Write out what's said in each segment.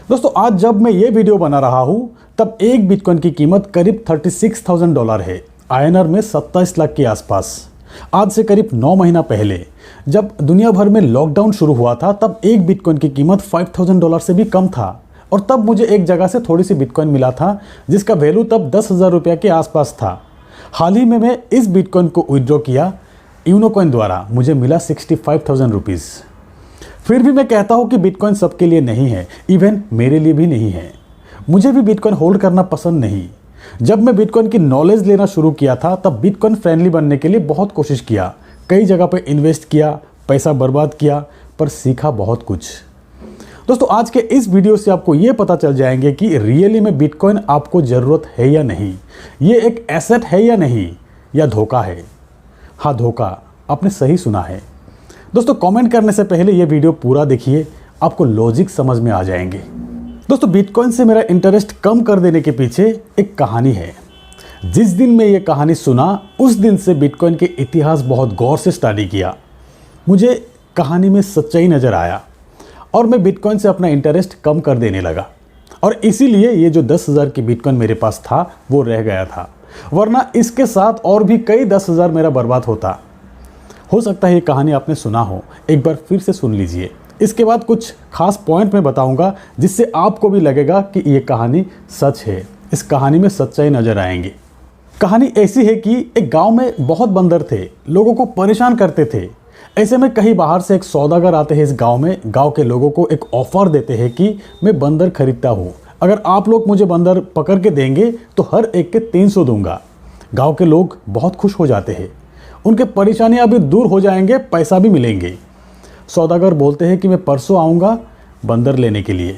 दोस्तों आज जब मैं ये वीडियो बना रहा हूँ तब एक बिटकॉइन की कीमत करीब $36,000 है, आईएनआर में 27 लाख के आसपास। आज से करीब 9 महीना पहले जब दुनिया भर में लॉकडाउन शुरू हुआ था तब एक बिटकॉइन की कीमत $5,000 से भी कम था और तब मुझे एक जगह से थोड़ी सी बिटकॉइन मिला था जिसका वैल्यू तब 10,000 रुपये के आसपास था। हाल ही में मैं इस बिटकॉइन को विड्रॉ किया यूनोकॉइन द्वारा, मुझे मिला 65,000 रुपीज़। फिर भी मैं कहता हूँ कि बिटकॉइन सबके लिए नहीं है, इवन मेरे लिए भी नहीं है। मुझे भी बिटकॉइन होल्ड करना पसंद नहीं। जब मैं बिटकॉइन की नॉलेज लेना शुरू किया था तब बिटकॉइन फ्रेंडली बनने के लिए बहुत कोशिश किया, कई जगह पर इन्वेस्ट किया, पैसा बर्बाद किया, पर सीखा बहुत कुछ। दोस्तों आज के इस वीडियो से आपको ये पता चल जाएंगे कि रियली में बिटकॉइन आपको ज़रूरत है या नहीं, ये एक एसेट है या नहीं, या धोखा है। हाँ धोखा, आपने सही सुना है। दोस्तों कमेंट करने से पहले ये वीडियो पूरा देखिए, आपको लॉजिक समझ में आ जाएंगे। दोस्तों बिटकॉइन से मेरा इंटरेस्ट कम कर देने के पीछे एक कहानी है। जिस दिन मैं ये कहानी सुना उस दिन से बिटकॉइन के इतिहास बहुत गौर से स्टडी किया। मुझे कहानी में सच्चाई नज़र आया और मैं बिटकॉइन से अपना इंटरेस्ट कम कर देने लगा और इसीलिए ये जो 10,000 की बिटकॉइन मेरे पास था वो रह गया था, वरना इसके साथ और भी कई 10,000 मेरा बर्बाद होता। हो सकता है ये कहानी आपने सुना हो, एक बार फिर से सुन लीजिए। इसके बाद कुछ खास पॉइंट मैं बताऊंगा जिससे आपको भी लगेगा कि ये कहानी सच है, इस कहानी में सच्चाई नजर आएंगे। कहानी ऐसी है कि एक गांव में बहुत बंदर थे, लोगों को परेशान करते थे। ऐसे में कहीं बाहर से एक सौदागर आते हैं इस गांव में, गांव के लोगों को एक ऑफर देते हैं कि मैं बंदर खरीदता हूँ, अगर आप लोग मुझे बंदर पकड़ के देंगे तो हर एक के 300 दूंगा। गाँव के लोग बहुत खुश हो जाते हैं, उनके परेशानियां भी दूर हो जाएंगे, पैसा भी मिलेंगे। सौदागर बोलते हैं कि मैं परसों आऊँगा बंदर लेने के लिए।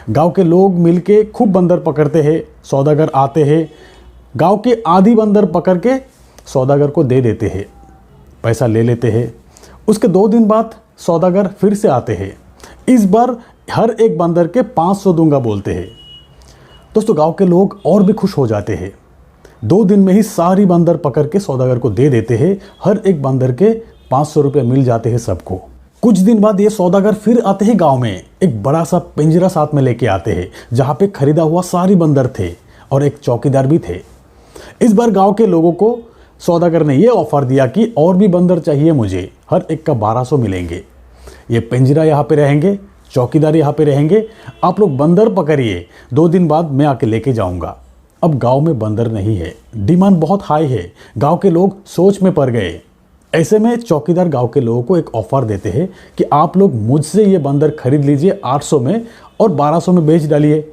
गांव के लोग मिलके खूब बंदर पकड़ते हैं, सौदागर आते हैं, गांव के आधी बंदर पकड़ के सौदागर को दे देते हैं, पैसा ले लेते हैं। उसके 2 दिन बाद सौदागर फिर से आते हैं, इस बार हर एक बंदर के 500 दूंगा बोलते हैं। दोस्तों गाँव के लोग और भी खुश हो जाते हैं, 2 दिन में ही सारी बंदर पकड़ के सौदागर को दे देते हैं, हर एक बंदर के 500 रुपये मिल जाते हैं सबको। कुछ दिन बाद ये सौदागर फिर आते हैं गांव में, एक बड़ा सा पिंजरा साथ में लेके आते हैं जहां पे खरीदा हुआ सारी बंदर थे और एक चौकीदार भी थे। इस बार गांव के लोगों को सौदागर ने ये ऑफर दिया कि और भी बंदर चाहिए मुझे, हर एक का 1200 मिलेंगे। ये पिंजरा यहाँ पे रहेंगे, चौकीदार यहाँ पे रहेंगे, आप लोग बंदर पकड़िए, 2 दिन बाद मैं आके लेके जाऊँगा। अब गांव में बंदर नहीं है, डिमांड बहुत हाई है, गांव के लोग सोच में पड़ गए। ऐसे में चौकीदार गांव के लोगों को एक ऑफर देते हैं कि आप लोग मुझसे ये बंदर खरीद लीजिए 800 में और 1200 में बेच डालिए।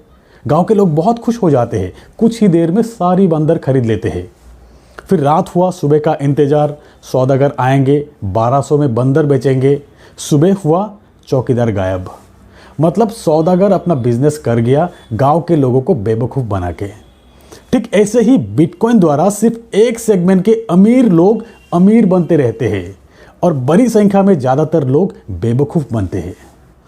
गांव के लोग बहुत खुश हो जाते हैं, कुछ ही देर में सारी बंदर खरीद लेते हैं। फिर रात हुआ, सुबह का इंतजार, सौदागर आएंगे, 1200 में बंदर बेचेंगे। सुबह हुआ, चौकीदार गायब। मतलब सौदागर अपना बिजनेस कर गया गाँव के लोगों को बेवकूफ़ बना के। ठीक ऐसे ही बिटकॉइन द्वारा सिर्फ एक सेगमेंट के अमीर लोग अमीर बनते रहते हैं और बड़ी संख्या में ज़्यादातर लोग बेवकूफ़ बनते हैं।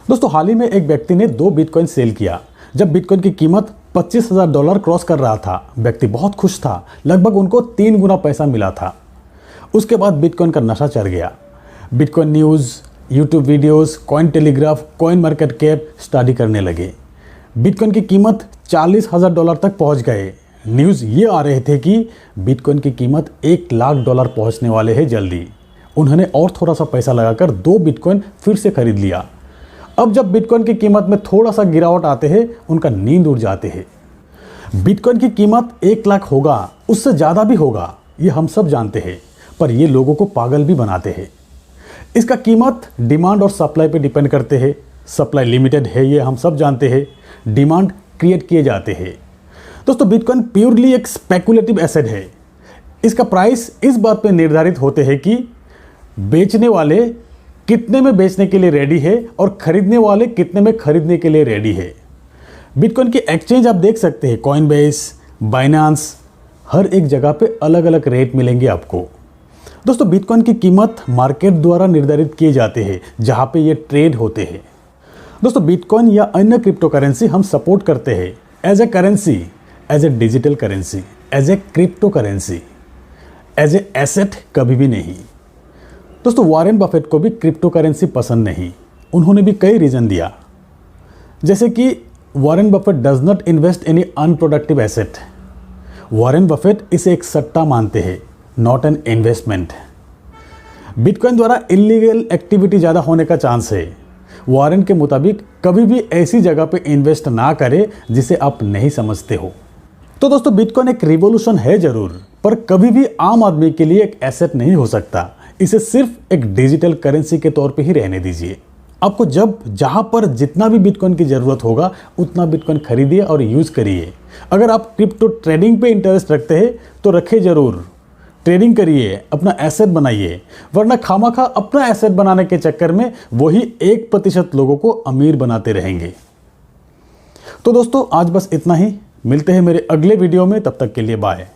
दोस्तों हाल ही में एक व्यक्ति ने 2 बिटकॉइन सेल किया। जब बिटकॉइन की कीमत $25,000 क्रॉस कर रहा था, व्यक्ति बहुत खुश था, लगभग उनको 3 गुना पैसा मिला था। उसके बाद बिटकॉइन का नशा चढ़ गया। Bitcoin news, YouTube videos, coin telegraph, coin market cap study करने लगे। बिटकॉइन की कीमत $40,000 तक पहुँच गए। न्यूज़ ये आ रहे थे कि बिटकॉइन की कीमत $1 लाख पहुंचने वाले हैं जल्दी। उन्होंने और थोड़ा सा पैसा लगाकर 2 बिटकॉइन फिर से खरीद लिया। अब जब बिटकॉइन की कीमत में थोड़ा सा गिरावट आते हैं, उनका नींद उड़ जाते हैं। बिटकॉइन की कीमत 1 लाख होगा, उससे ज़्यादा भी होगा, ये हम सब जानते हैं, पर ये लोगों को पागल भी बनाते हैं। इसका कीमत डिमांड और सप्लाई पर डिपेंड करते हैं। सप्लाई लिमिटेड है, ये हम सब जानते हैं, डिमांड क्रिएट किए जाते हैं। दोस्तों बिटकॉइन प्योरली एक स्पेकुलेटिव एसेट है। इसका प्राइस इस बात पर निर्धारित होते हैं कि बेचने वाले कितने में बेचने के लिए रेडी है और खरीदने वाले कितने में खरीदने के लिए रेडी है। बिटकॉइन की एक्सचेंज आप देख सकते हैं, कॉइनबेस, बाइनांस, हर एक जगह पे अलग अलग रेट मिलेंगे आपको। दोस्तों बिटकॉइन की कीमत मार्केट द्वारा निर्धारित किए जाते हैं जहाँ पे ये ट्रेड होते हैं। दोस्तों बिटकॉइन या अन्य क्रिप्टो करेंसी हम सपोर्ट करते हैं as a currency, as a digital currency, as a crypto currency, as a asset कभी भी नहीं। दोस्तों वॉरेन बफेट को भी क्रिप्टो करेंसी पसंद नहीं, उन्होंने भी कई रीज़न दिया, जैसे कि Warren Buffett does not invest any unproductive asset. Warren Buffett इसे एक सट्टा मानते हैं, नॉट एन इन्वेस्टमेंट। बिटकॉइन द्वारा इलीगल एक्टिविटी ज़्यादा होने का चांस है। वॉरेन के मुताबिक कभी भी ऐसी जगह पे इन्वेस्ट ना करें जिसे आप नहीं समझते हो। तो दोस्तों, बिटकॉइन एक रिवॉल्यूशन है जरूर, पर कभी भी आम आदमी के लिए एक एसेट नहीं हो सकता। इसे सिर्फ एक डिजिटल करेंसी के तौर पे ही रहने दीजिए। आपको जब जहां पर जितना भी बिटकॉइन की ज़रूरत होगा उतना बिटकॉइन खरीदिए और यूज़ करिए। अगर आप क्रिप्टो ट्रेडिंग पे इंटरेस्ट रखते हैं तो रखें ज़रूर, ट्रेडिंग करिए, अपना एसेट बनाइए, वरना खामखा अपना एसेट बनाने के चक्कर में वही 1% लोगों को अमीर बनाते रहेंगे। तो दोस्तों, आज बस इतना ही। मिलते हैं मेरे अगले वीडियो में, तब तक के लिए बाय।